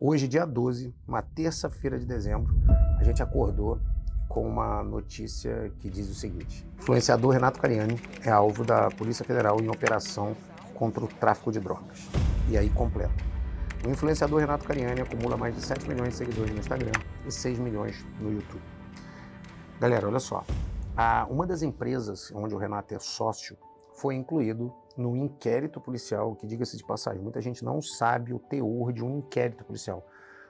Hoje, dia 12, uma terça-feira de dezembro, a gente acordou com uma notícia que diz o seguinte: o influenciador Renato Cariani é alvo da Polícia Federal em operação contra o tráfico de drogas. E aí completa. O influenciador Renato Cariani acumula mais de 7 milhões de seguidores no Instagram e 6 milhões no YouTube. Galera, olha só. Uma das empresas onde o Renato é sócio foi incluído no inquérito policial, que, diga-se de passagem, muita gente não sabe o teor de um inquérito policial.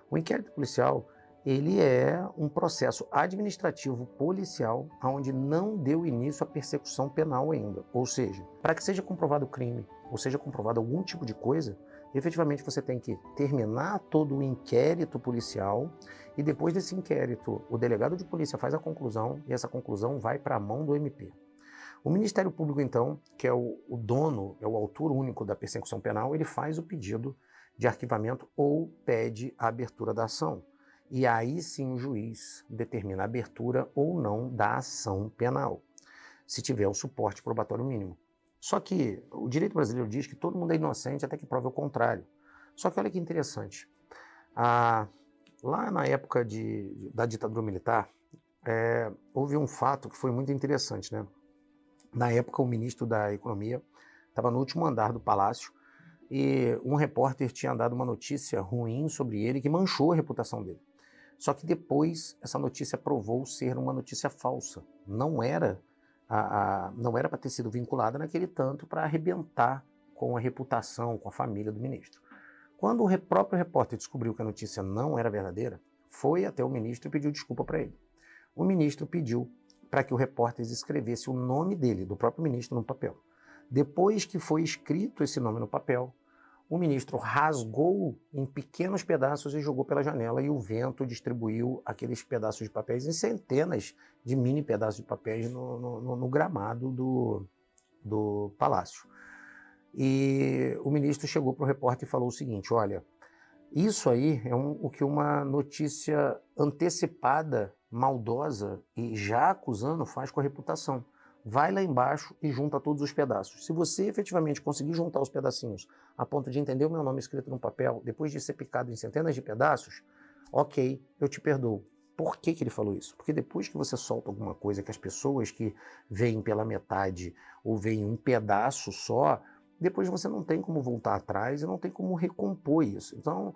O inquérito policial, ele é um processo administrativo policial onde não deu início à persecução penal ainda. Ou seja, para que seja comprovado o crime, ou seja comprovado algum tipo de coisa, efetivamente você tem que terminar todo o inquérito policial e depois desse inquérito, o delegado de polícia faz a conclusão e essa conclusão vai para a mão do MP. O Ministério Público, então, que é o dono, é o autor único da persecução penal, ele faz o pedido de arquivamento ou pede a abertura da ação. E aí sim o juiz determina a abertura ou não da ação penal, se tiver o suporte probatório mínimo. Só que o direito brasileiro diz que todo mundo é inocente até que prove o contrário. Só que olha que interessante. Lá na época da ditadura militar, houve um fato que foi muito interessante, né? Na época, o ministro da Economia estava no último andar do palácio e um repórter tinha dado uma notícia ruim sobre ele que manchou a reputação dele. Só que depois essa notícia provou ser uma notícia falsa. Não era para ter sido vinculada naquele tanto para arrebentar com a reputação, com a família do ministro. Quando o próprio repórter descobriu que a notícia não era verdadeira, foi até o ministro e pediu desculpa para ele. O ministro pediu para que o repórter escrevesse o nome dele, do próprio ministro, no papel. Depois que foi escrito esse nome no papel, o ministro rasgou em pequenos pedaços e jogou pela janela e o vento distribuiu aqueles pedaços de papéis em centenas de mini pedaços de papéis no gramado do palácio. E o ministro chegou para o repórter e falou o seguinte: olha, isso aí é o que uma notícia antecipada, maldosa e já acusando faz com a reputação. Vai lá embaixo e junta todos os pedaços. Se você efetivamente conseguir juntar os pedacinhos a ponto de entender o meu nome escrito no papel, depois de ser picado em centenas de pedaços, ok, eu te perdoo. Por que ele falou isso? Porque depois que você solta alguma coisa que as pessoas que veem pela metade ou veem um pedaço só, depois você não tem como voltar atrás e não tem como recompor isso. Então,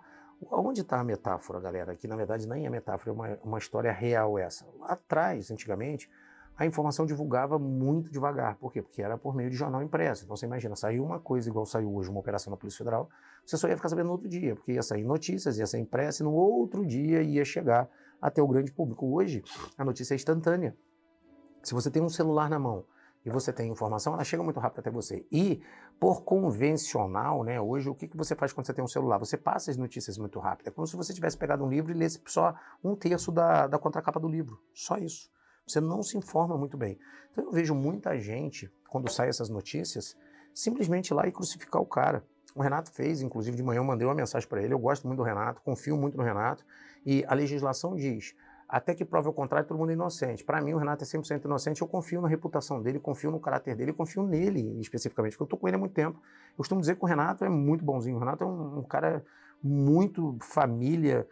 onde está a metáfora, galera? Que na verdade nem é metáfora, é uma história real essa. Lá atrás, antigamente, a informação divulgava muito devagar. Por quê? Porque era por meio de jornal impresso. Então você imagina, saiu uma coisa igual saiu hoje, uma operação na Polícia Federal, você só ia ficar sabendo no outro dia, porque ia sair notícias, ia ser impressa e no outro dia ia chegar até o grande público. Hoje, a notícia é instantânea. Se você tem um celular na mão e você tem informação, ela chega muito rápido até você. E, por convencional, né, hoje, o que você faz quando você tem um celular? Você passa as notícias muito rápido. É como se você tivesse pegado um livro e lesse só um terço da contracapa do livro. Só isso. Você não se informa muito bem. Então eu vejo muita gente, quando sai essas notícias, simplesmente ir lá e crucificar o cara. O Renato fez, inclusive de manhã eu mandei uma mensagem para ele, eu gosto muito do Renato, confio muito no Renato, e a legislação diz: até que prove o contrário, todo mundo é inocente. Para mim, o Renato é 100% inocente, eu confio na reputação dele, confio no caráter dele, confio nele especificamente, porque eu estou com ele há muito tempo. Eu costumo dizer que o Renato é muito bonzinho, o Renato é um cara muito família,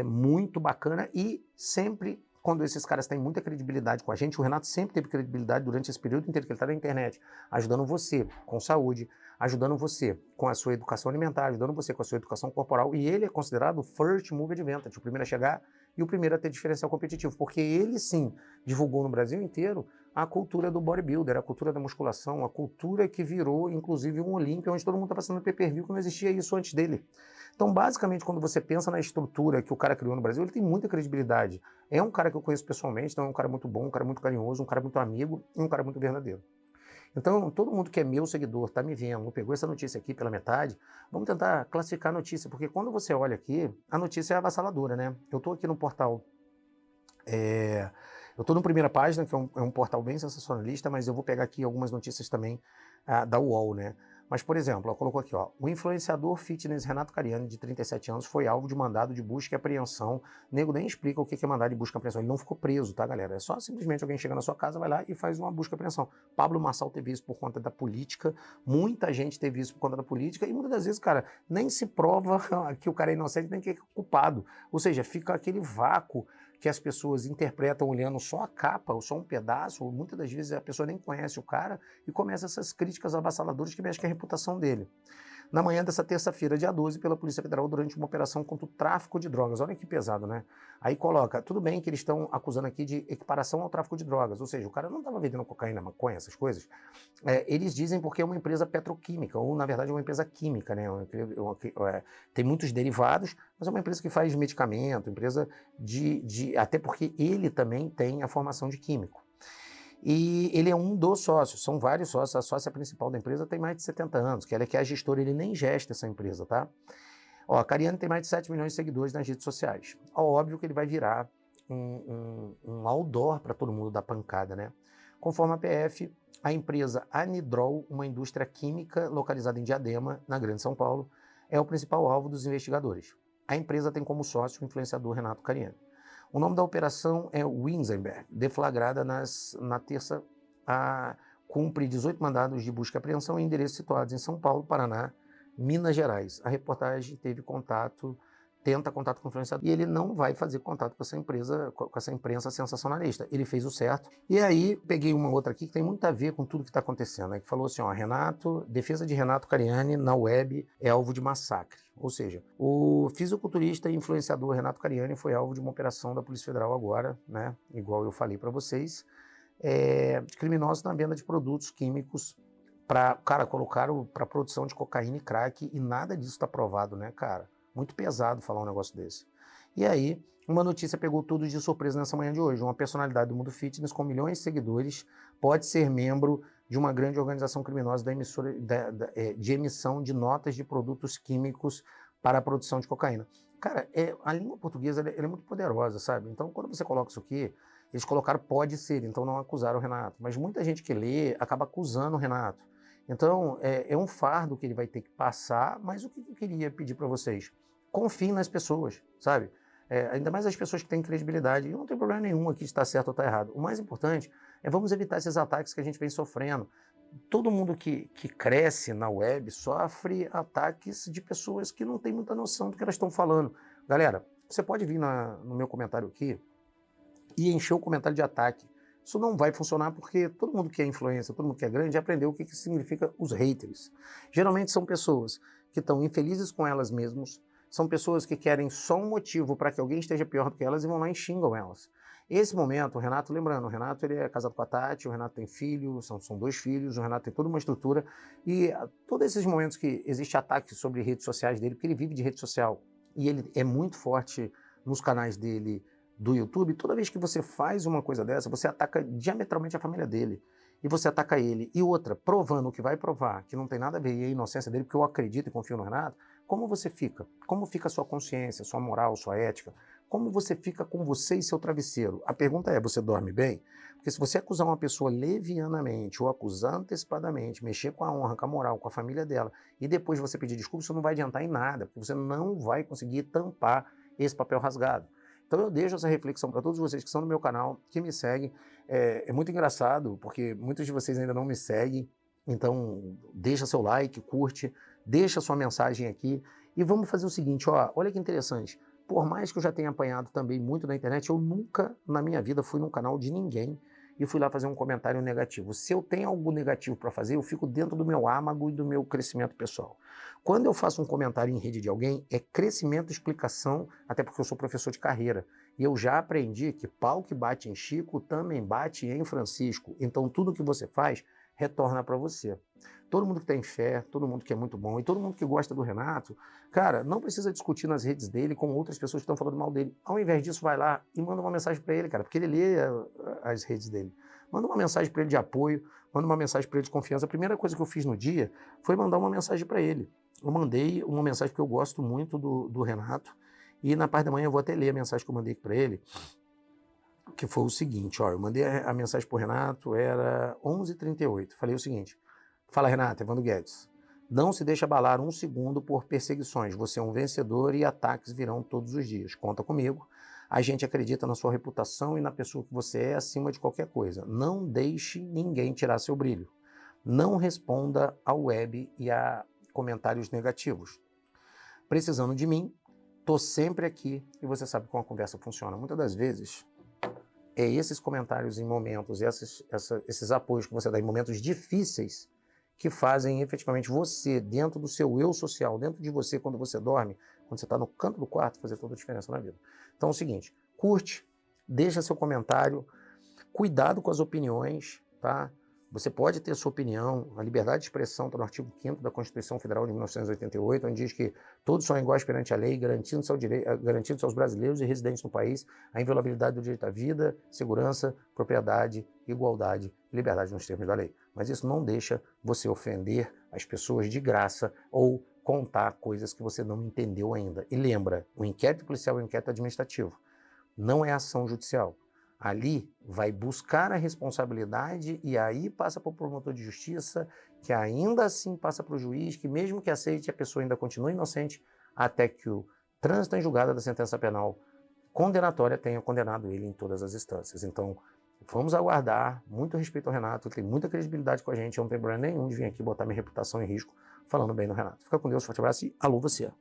muito bacana e sempre, quando esses caras têm muita credibilidade com a gente, o Renato sempre teve credibilidade durante esse período inteiro que ele está na internet, ajudando você com saúde, ajudando você com a sua educação alimentar, ajudando você com a sua educação corporal, e ele é considerado o first mover advantage, o primeiro a chegar e o primeiro a ter diferencial competitivo, porque ele sim divulgou no Brasil inteiro a cultura do bodybuilder, a cultura da musculação, a cultura que virou inclusive um Olímpia, onde todo mundo está passando pay-per-view, que não existia isso antes dele. Então, basicamente, quando você pensa na estrutura que o cara criou no Brasil, ele tem muita credibilidade. É um cara que eu conheço pessoalmente, então é um cara muito bom, um cara muito carinhoso, um cara muito amigo e um cara muito verdadeiro. Então, todo mundo que é meu seguidor, tá me vendo, pegou essa notícia aqui pela metade, vamos tentar classificar a notícia, porque quando você olha aqui, a notícia é avassaladora, né? Eu tô aqui no portal, eu tô no Primeira Página, que é um portal bem sensacionalista, mas eu vou pegar aqui algumas notícias também da UOL, né? Mas, por exemplo, ela colocou aqui, ó, o influenciador fitness Renato Cariani, de 37 anos, foi alvo de mandado de busca e apreensão. O nego nem explica o que é mandado de busca e apreensão. Ele não ficou preso, tá, galera? É só simplesmente alguém chega na sua casa, vai lá e faz uma busca e apreensão. Pablo Marçal teve isso por conta da política, muita gente teve isso por conta da política, e muitas das vezes, cara, nem se prova que o cara é inocente, nem que é culpado. Ou seja, fica aquele vácuo que as pessoas interpretam olhando só a capa, ou só um pedaço, ou muitas das vezes a pessoa nem conhece o cara, e começa essas críticas avassaladoras que mexem com a reputação dele. Na manhã dessa terça-feira, dia 12, pela Polícia Federal, durante uma operação contra o tráfico de drogas. Olha que pesado, né? Aí coloca, tudo bem que eles estão acusando aqui de equiparação ao tráfico de drogas, ou seja, o cara não estava vendendo cocaína, maconha, essas coisas. Eles dizem porque é uma empresa petroquímica, ou na verdade é uma empresa química, né? Tem muitos derivados, mas é uma empresa que faz medicamento, empresa até porque ele também tem a formação de químico. E ele é um dos sócios, são vários sócios, a sócia principal da empresa tem mais de 70 anos, que ela é que é a gestora, ele nem gesta essa empresa, tá? Ó, a Cariani tem mais de 7 milhões de seguidores nas redes sociais. Ó, óbvio que ele vai virar um outdoor para todo mundo dar pancada, né? Conforme a PF, a empresa Anidrol, uma indústria química localizada em Diadema, na Grande São Paulo, é o principal alvo dos investigadores. A empresa tem como sócio o influenciador Renato Cariani. O nome da operação é Winsenberg, deflagrada na terça, cumpre 18 mandados de busca e apreensão em endereços situados em São Paulo, Paraná, Minas Gerais. A reportagem tenta contato com o influenciador, e ele não vai fazer contato com essa empresa, com essa imprensa sensacionalista. Ele fez o certo. E aí, peguei uma outra aqui que tem muito a ver com tudo que está acontecendo, né? Que falou assim, ó, defesa de Renato Cariani na web é alvo de massacre. Ou seja, o fisiculturista e influenciador Renato Cariani foi alvo de uma operação da Polícia Federal agora, né? Igual eu falei para vocês, de criminosos na venda de produtos químicos colocaram para produção de cocaína e crack, e nada disso está provado, né, cara? Muito pesado falar um negócio desse. E aí, uma notícia pegou todos de surpresa nessa manhã de hoje. Uma personalidade do mundo fitness com milhões de seguidores pode ser membro de uma grande organização criminosa de emissão de notas de produtos químicos para a produção de cocaína. Cara, a língua portuguesa ela é muito poderosa, sabe? Então, quando você coloca isso aqui, eles colocaram pode ser, então não acusaram o Renato. Mas muita gente que lê acaba acusando o Renato. Então, é um fardo que ele vai ter que passar, mas o que eu queria pedir para vocês? Confiem nas pessoas, sabe? Ainda mais as pessoas que têm credibilidade. E não tem problema nenhum aqui de estar certo ou estar errado. O mais importante é vamos evitar esses ataques que a gente vem sofrendo. Todo mundo que cresce na web sofre ataques de pessoas que não têm muita noção do que elas estão falando. Galera, você pode vir no meu comentário aqui e encher o comentário de ataque. Isso não vai funcionar porque todo mundo que é influencer, todo mundo que é grande, já aprendeu o que significa os haters. Geralmente são pessoas que estão infelizes com elas mesmas, são pessoas que querem só um motivo para que alguém esteja pior do que elas e vão lá e xingam elas. Esse momento, o Renato, lembrando, o Renato ele é casado com a Tati, o Renato tem filho, são 2 filhos, o Renato tem toda uma estrutura, e todos esses momentos que existe ataque sobre redes sociais dele, porque ele vive de rede social, e ele é muito forte nos canais dele, do YouTube, toda vez que você faz uma coisa dessa, você ataca diametralmente a família dele. E você ataca ele. E outra, provando o que vai provar, que não tem nada a ver, e a inocência dele, porque eu acredito e confio no Renato, como você fica? Como fica a sua consciência, sua moral, sua ética? Como você fica com você e seu travesseiro? A pergunta é, você dorme bem? Porque se você acusar uma pessoa levianamente ou acusar antecipadamente, mexer com a honra, com a moral, com a família dela, e depois você pedir desculpa, isso não vai adiantar em nada, porque você não vai conseguir tampar esse papel rasgado. Então eu deixo essa reflexão para todos vocês que estão no meu canal, que me seguem. É muito engraçado, porque muitos de vocês ainda não me seguem, então deixa seu like, curte, deixa sua mensagem aqui e vamos fazer o seguinte, ó, olha que interessante, por mais que eu já tenha apanhado também muito na internet, eu nunca na minha vida fui num canal de ninguém e fui lá fazer um comentário negativo. Se eu tenho algo negativo para fazer, eu fico dentro do meu âmago e do meu crescimento pessoal. Quando eu faço um comentário em rede de alguém, é crescimento, explicação, até porque eu sou professor de carreira. E eu já aprendi que pau que bate em Chico também bate em Francisco. Então tudo que você faz retorna para você. Todo mundo que tem fé, todo mundo que é muito bom e todo mundo que gosta do Renato, cara, não precisa discutir nas redes dele com outras pessoas que estão falando mal dele. Ao invés disso, vai lá e manda uma mensagem para ele, cara, porque ele lê as redes dele. Manda uma mensagem para ele de apoio, manda uma mensagem para ele de confiança. A primeira coisa que eu fiz no dia foi mandar uma mensagem para ele. Eu mandei uma mensagem porque eu gosto muito do Renato e na parte da manhã eu vou até ler a mensagem que eu mandei para ele, que foi o seguinte, ó, eu mandei a mensagem pro Renato, era 11h38, falei o seguinte, fala Renato, Evandro Guedes, Não se deixe abalar um segundo por perseguições. Você é um vencedor e ataques virão todos os dias. Conta comigo. A gente acredita na sua reputação e na pessoa que você é acima de qualquer coisa. Não deixe ninguém tirar seu brilho. Não responda ao web e a comentários negativos. Precisando de mim, tô sempre aqui e você sabe como a conversa funciona. Muitas das vezes, é esses comentários em momentos, esses apoios que você dá em momentos difíceis que fazem efetivamente você, dentro do seu eu social, dentro de você, quando você dorme, quando você está no canto do quarto, fazer toda a diferença na vida. Então é o seguinte, curte, deixa seu comentário, cuidado com as opiniões, tá? Você pode ter sua opinião, a liberdade de expressão está no artigo 5º da Constituição Federal de 1988, onde diz que todos são iguais perante a lei, garantindo aos brasileiros e residentes no país a inviolabilidade do direito à vida, segurança, propriedade, igualdade e liberdade nos termos da lei. Mas isso não deixa você ofender as pessoas de graça ou contar coisas que você não entendeu ainda. E lembra, o inquérito policial e o inquérito administrativo não é ação judicial. Ali vai buscar a responsabilidade e aí passa para o promotor de justiça, que ainda assim passa para o juiz, que mesmo que aceite, a pessoa ainda continua inocente, até que o trânsito em julgada da sentença penal condenatória tenha condenado ele em todas as instâncias. Então, vamos aguardar. Muito respeito ao Renato, tem muita credibilidade com a gente, eu não tenho problema nenhum de vir aqui botar minha reputação em risco falando bem do Renato. Fica com Deus, forte abraço e alô você!